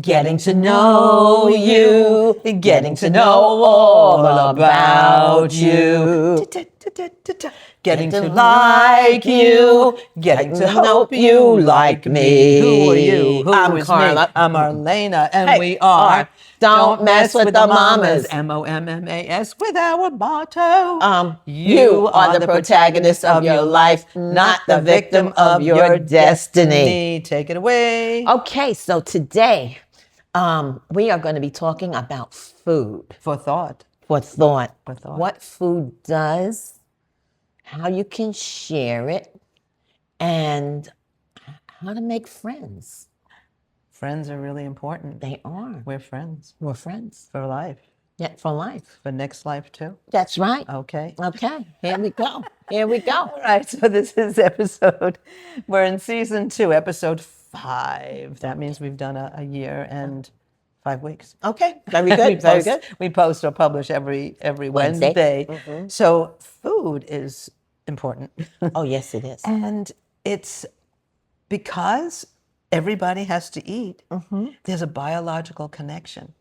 Getting to know you, getting to know all about you. Getting to like you, getting to hope you like me. Who are you? Who I'm is Carla. me? I'm Arlaana, and Hey, we are Don't Mess with the Mommas. MOMMAS with our motto. You are the protagonist of your life, not the victim of your destiny. Take it away. Okay, so today we are going to be talking about food For thought. for thought. For thought. What food does, how you can share it, and how to make friends. Friends are really important. They are. We're friends We're friends. for life, Yeah, for life. for next life too. That's right. Okay. Okay, here we go. Here we go. All right, so this is we're in season 2, episode 5. That means we've done a year and 5 weeks. Okay, very good. Very good. We post or publish every Wednesday. Wednesday. So food is important. Oh, yes, it is. And it's because everybody has to eat, there's a biological connection.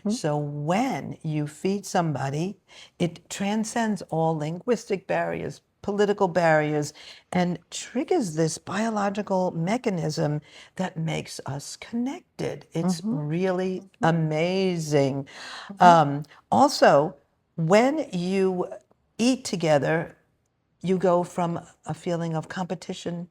So when you feed somebody, it transcends all linguistic barriers, political barriers, and triggers this biological mechanism that makes us connected. It's really amazing. Also, when you eat together, you go from a feeling of competition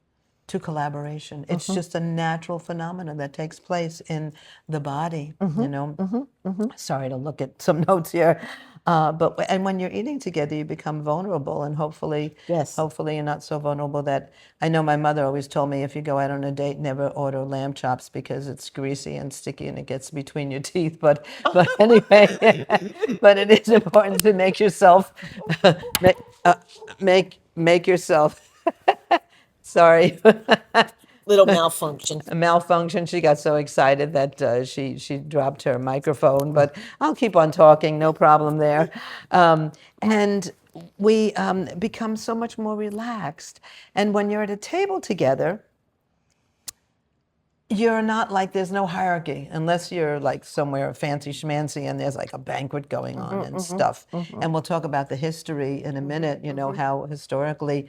to collaboration. It's just a natural phenomenon that takes place in the body, you know. Sorry to look at some notes here. And when you're eating together, you become vulnerable, and hopefully you're not so vulnerable that, I know my mother always told me, if you go out on a date, never order lamb chops because it's greasy and sticky and it gets between your teeth. But anyway, but it is important to make yourself make yourself. Sorry. Little malfunction. A malfunction. She got so excited that she dropped her microphone, but I'll keep on talking, no problem there. And we become so much more relaxed. And when you're at a table together, you're not like, there's no hierarchy unless you're like somewhere fancy schmancy and there's like a banquet going on and stuff. And we'll talk about the history in a minute, you know, how historically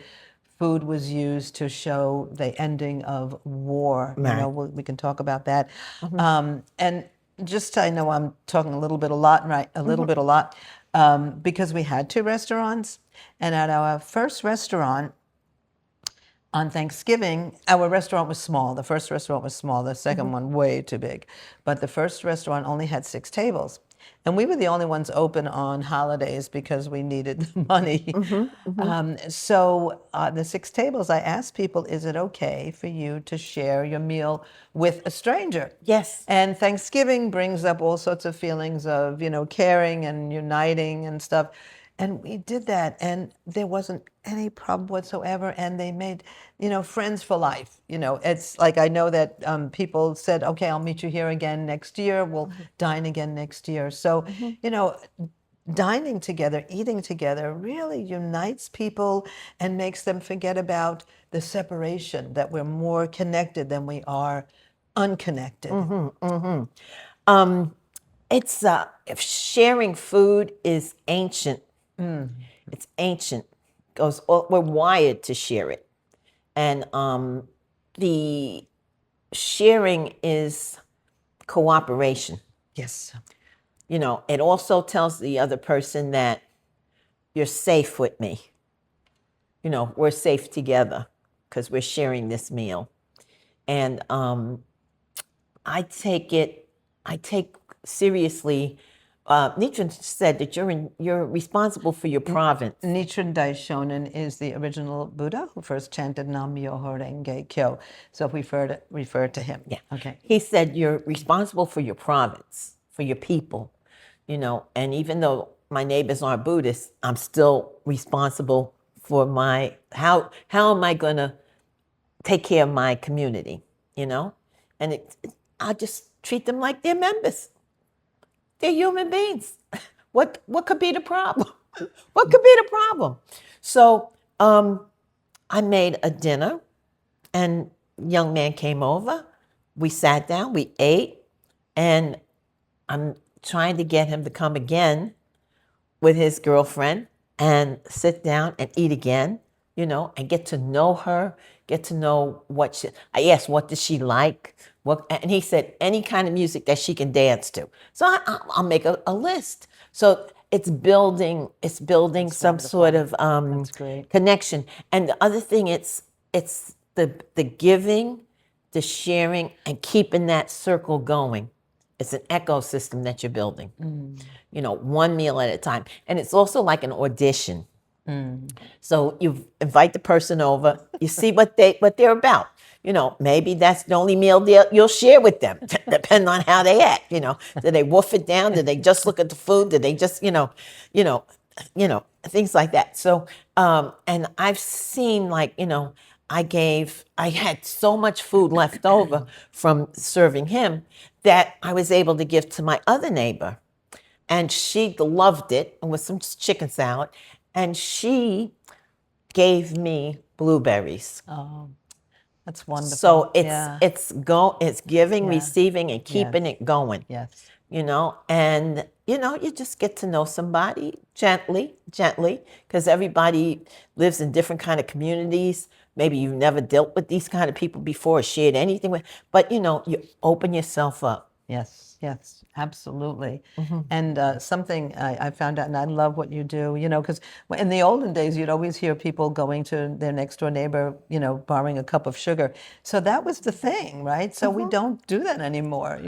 food was used to show the ending of war. You know, we can talk about that. And just, I know I'm talking a little bit a lot, right? A little bit a lot, because we had 2 restaurants. And at our first restaurant, on Thanksgiving, our restaurant was small. The first restaurant was small, the second one way too big. But the first restaurant only had 6 tables. And we were the only ones open on holidays because we needed the money. So the 6 tables, I asked people, is it okay for you to share your meal with a stranger? Yes. And Thanksgiving brings up all sorts of feelings of, you know, caring and uniting and stuff. And we did that, and there wasn't any problem whatsoever. And they made, you know, friends for life. You know, it's like, I know that people said, okay, I'll meet you here again next year. We'll dine again next year. So, you know, dining together, eating together really unites people and makes them forget about the separation, that we're more connected than we are unconnected. It's if sharing food is ancient. It's ancient. We're wired to share it, and the sharing is cooperation. Yes. You know, it also tells the other person that you're safe with me. You know, we're safe together because we're sharing this meal, and I take seriously. Nietzsche said that you're responsible for your province. Nichiren Daishonin is the original Buddha who first chanted Nam Myoho Renge Kyo. So if we refer to him. Yeah. Okay. He said you're responsible for your province, for your people, you know, and even though my neighbors aren't Buddhists, I'm still responsible for how am I going to take care of my community, you know? And I just treat them like they're members. They're human beings. What could be the problem? What could be the problem? So I made a dinner, and a young man came over. We sat down, we ate, And I'm trying to get him to come again with his girlfriend and sit down and eat again, and get to know her, get to know I asked, what does she like? And he said, any kind of music that she can dance to. So I'll make a list. So it's building some sort of That's great. connection. And the other thing, it's the giving, the sharing, and keeping that circle going. It's an ecosystem that you're building, one meal at a time. And it's also like an audition. So you invite the person over, you see what they're about. Maybe that's the only meal you'll share with them, depending on how they act. Do they wolf it down? Do they just look at the food? Do they just, things like that. So, and I've seen I had so much food left over from serving him that I was able to give to my other neighbor. And she loved it, and with some chicken salad. And she gave me blueberries. Oh, that's wonderful. So Yeah. it's giving, Yeah. receiving, and keeping it going. Yes. And you just get to know somebody gently, because everybody lives in different kind of communities. Maybe you've never dealt with these kind of people before or shared anything with, but you open yourself up. Yes, yes, absolutely. And something I found out, and I love what you do, because in the olden days, you'd always hear people going to their next door neighbor, borrowing a cup of sugar. So that was the thing, right? So we don't do that anymore,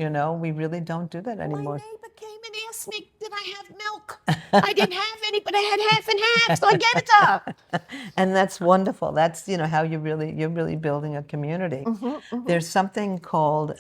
we really don't do that anymore. My neighbor came and asked me, did I have milk? I didn't have any, but I had half and half, so I gave it to her. And that's wonderful. That's how you're really building a community. There's something called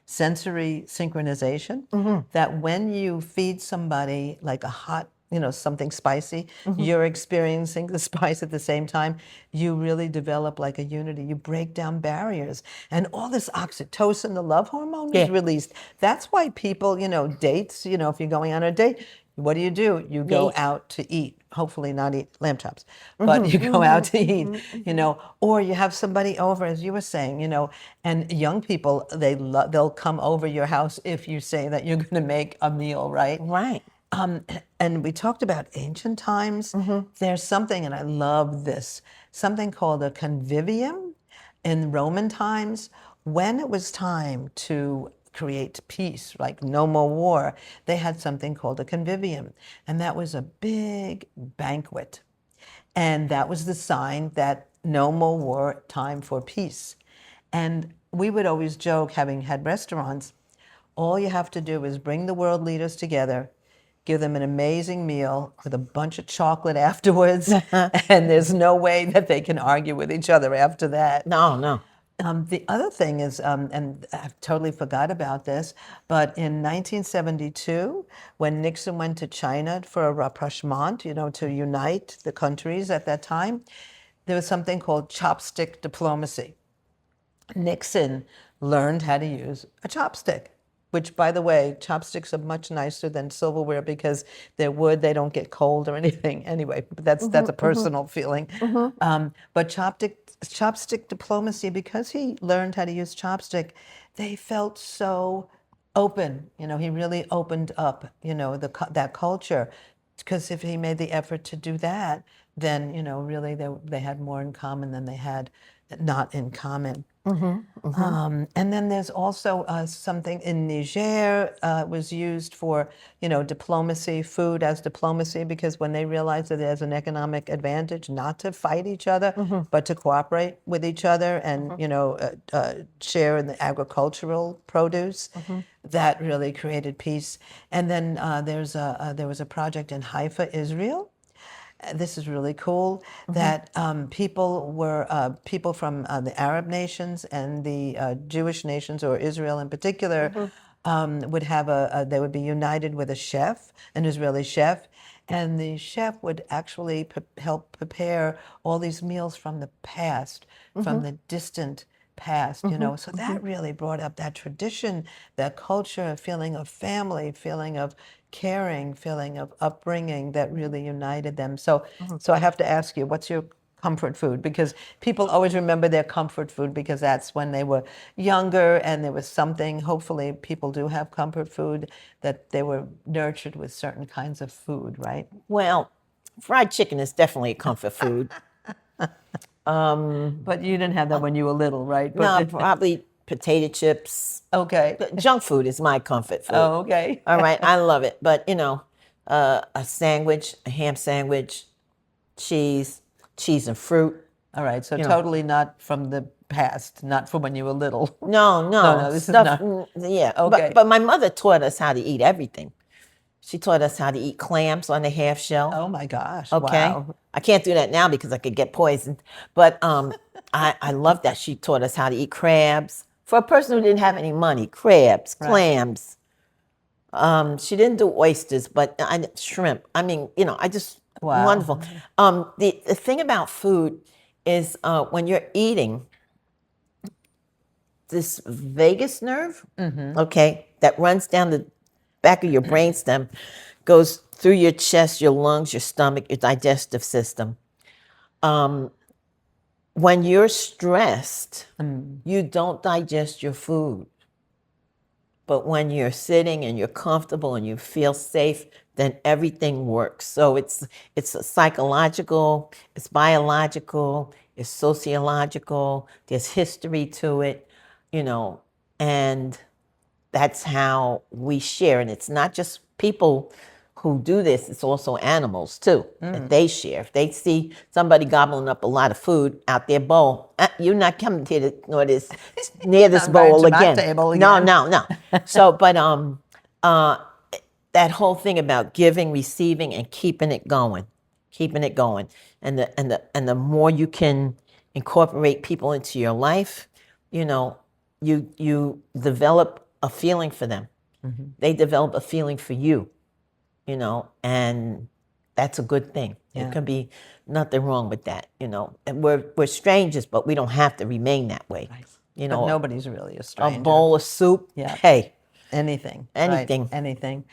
sensory synchronization, that when you feed somebody like a hot, something spicy, you're experiencing the spice at the same time. You really develop like a unity. You break down barriers, and all this oxytocin, the love hormone, is released. That's why people, dates. If you're going on a date, what do? You go out to eat. Hopefully not eat lamb chops, but you go out to eat, or you have somebody over, as you were saying, and young people, they'll come over your house if you say that you're going to make a meal, right? Right. And we talked about ancient times. There's something, and I love this, something called a convivium in Roman times. When it was time to create peace, like no more war, they had something called a convivium. And that was a big banquet. And that was the sign that no more war, time for peace. And we would always joke, having had restaurants, all you have to do is bring the world leaders together, give them an amazing meal with a bunch of chocolate afterwards, and there's no way that they can argue with each other after that. No. The other thing is, and I totally forgot about this, but in 1972, when Nixon went to China for a rapprochement, to unite the countries at that time, there was something called chopstick diplomacy. Nixon learned how to use a chopstick, which, by the way, chopsticks are much nicer than silverware because they're wood, they don't get cold or anything. Anyway, but that's a personal feeling. But chopstick diplomacy, because he learned how to use chopstick, they felt so open. He really opened up, that culture. Because if he made the effort to do that, then, really they had more in common than they had not in common. And then there's also something in Niger was used for, diplomacy, food as diplomacy, because when they realized that there's an economic advantage not to fight each other, but to cooperate with each other and, share in the agricultural produce, that really created peace. And then there was a project in Haifa, Israel. This is really cool, that people from the Arab nations and the Jewish nations, or Israel in particular, would have they would be united with a chef, an Israeli chef, and the chef would actually help prepare all these meals from the past, from the distant past, So that really brought up that tradition, that culture, a feeling of family, feeling of caring, feeling of upbringing that really united them. So I have to ask you, what's your comfort food? Because people always remember their comfort food because that's when they were younger and there was something. Hopefully, people do have comfort food that they were nurtured with certain kinds of food, right? Well, fried chicken is definitely a comfort food. But you didn't have that when you were little, right? No, But probably potato chips. okay. Junk food is my comfort food. Oh, okay. All right, I love it. But a sandwich, a ham sandwich, cheese, cheese and fruit. All right. So totally not from the past, not from when you were little. No, No, this is stuff. not. Yeah, Okay. but my mother taught us how to eat everything. She taught us how to eat clams on the half shell. Oh my gosh. Okay. Wow. I can't do that now because I could get poisoned. But I love that she taught us how to eat crabs. For a person who didn't have any money, crabs, clams. She didn't do oysters, but shrimp. I mean, I just Wow. wonderful. The thing about food is when you're eating, this vagus nerve, okay, that runs down the back of your brainstem, goes through your chest, your lungs, your stomach, your digestive system. When you're stressed, you don't digest your food. But when you're sitting and you're comfortable and you feel safe, then everything works. So it's psychological, it's biological, it's sociological, there's history to it, and that's how we share. And it's not just people who do this, it's also animals too, that they share. If they see somebody gobbling up a lot of food out their bowl, you're not coming to near this Not going bowl to my again. table No, again. no. So, but that whole thing about giving, receiving, and keeping it going, and the more you can incorporate people into your life, you develop a feeling for them. They develop a feeling for you, and that's a good thing. Yeah. There can be nothing wrong with that, And we're strangers, but we don't have to remain that way. Right. But nobody's really a a stranger. bowl of soup. Yeah. Hey, Anything. anything. Right? Anything.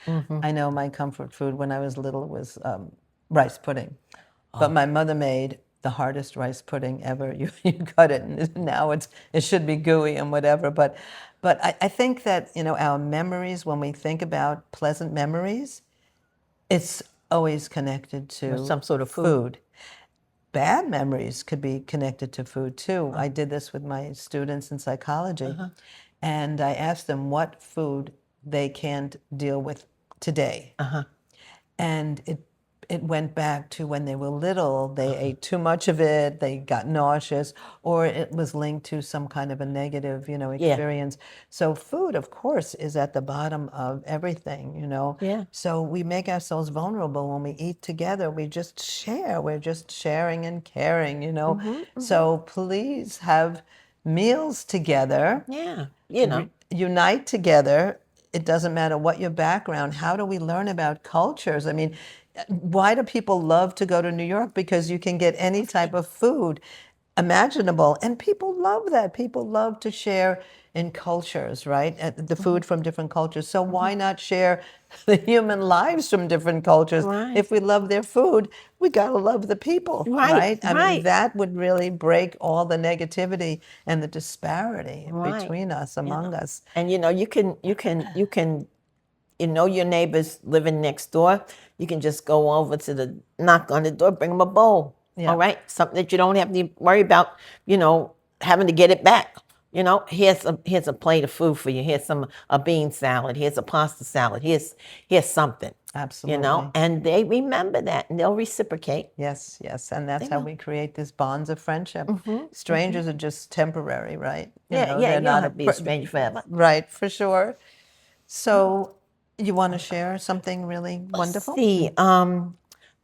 I know my comfort food when I was little was rice pudding. But my mother made the hardest rice pudding ever. You cut it, and now it should be gooey and whatever. But I think that our memories, when we think about pleasant memories, it's always connected to some sort of food. Bad memories could be connected to food too. I did this with my students in psychology, and I asked them what food they can't deal with today. And it went back to when they were little, they ate too much of it, they got nauseous, or it was linked to some kind of a negative, experience. So food, of course, is at the bottom of everything, Yeah. So we make ourselves vulnerable when we eat together. We just share. We're just sharing and caring, So please have meals together. Yeah, Unite together. It doesn't matter what your background. How do we learn about cultures? I mean, why do people love to go to New York? Because you can get any type of food imaginable. And people love that. People love to share in cultures, right? The food from different cultures. So why not share the human lives from different cultures? Right. If we love their food, we got to love the people, right? I mean, right. that would really break all the negativity and the disparity between us, among us. And you can your neighbors living next door. You can just go over to knock on the door, bring them a bowl. Yeah. All right, something that you don't have to worry about. Having to get it back. Here's a plate of food for you. Here's a bean salad. Here's a pasta salad. Here's something. Absolutely. And they remember that and they'll reciprocate. Yes, and that's how we create these bonds of friendship. Strangers are just temporary, right? You don't have to be a stranger forever. Right, for sure. So you want to share something really wonderful?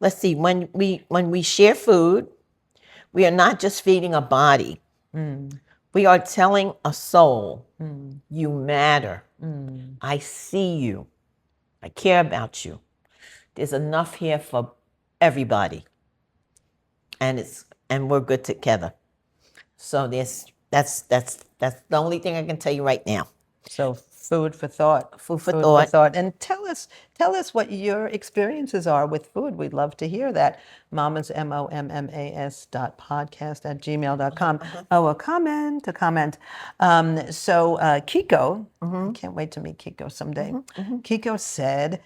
Let's see. When we share food, we are not just feeding a body. We are telling a soul, you matter. I see you. I care about you. There's enough here for everybody. And we're good together. So that's the only thing I can tell you right now. So Food for thought. Food for thought. And tell us what your experiences are with food. We'd love to hear that. Mommas, mommas.podcast@gmail.com. Oh, a comment. So Kiko, I can't wait to meet Kiko someday. Kiko said,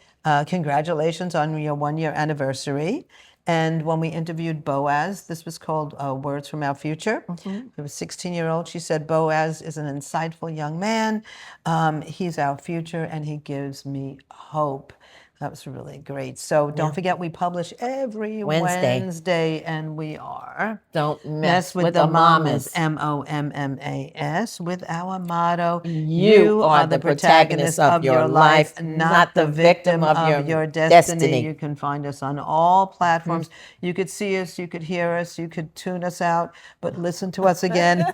congratulations on your 1-year anniversary. And when we interviewed Boaz, this was called Words from Our Future. It was 16-year-old. She said, Boaz is an insightful young man. He's our future, and he gives me hope. That was really great. So don't forget, we publish every Wednesday, and we are Don't mess with the the Mommas, Mommas. MOMMAS, with our motto, You are the protagonist of your life, not the victim of your destiny. You can find us on all platforms. You could see us, you could hear us, you could tune us out, but listen to us again.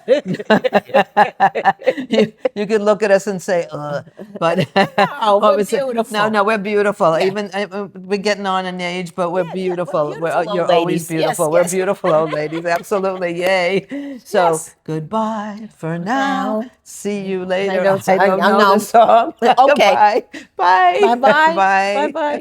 you could look at us and say, ugh. But No, we're beautiful. No, we're beautiful. Even we're getting on in age, but we're beautiful. we're beautiful old You're ladies. always beautiful. Yes, We're yes. beautiful old ladies. Absolutely. Yay. So Yes. goodbye for now. Now. See you later. I don't I don't know know. the song. Okay. Bye. Bye. Bye-bye. Bye. Bye-bye.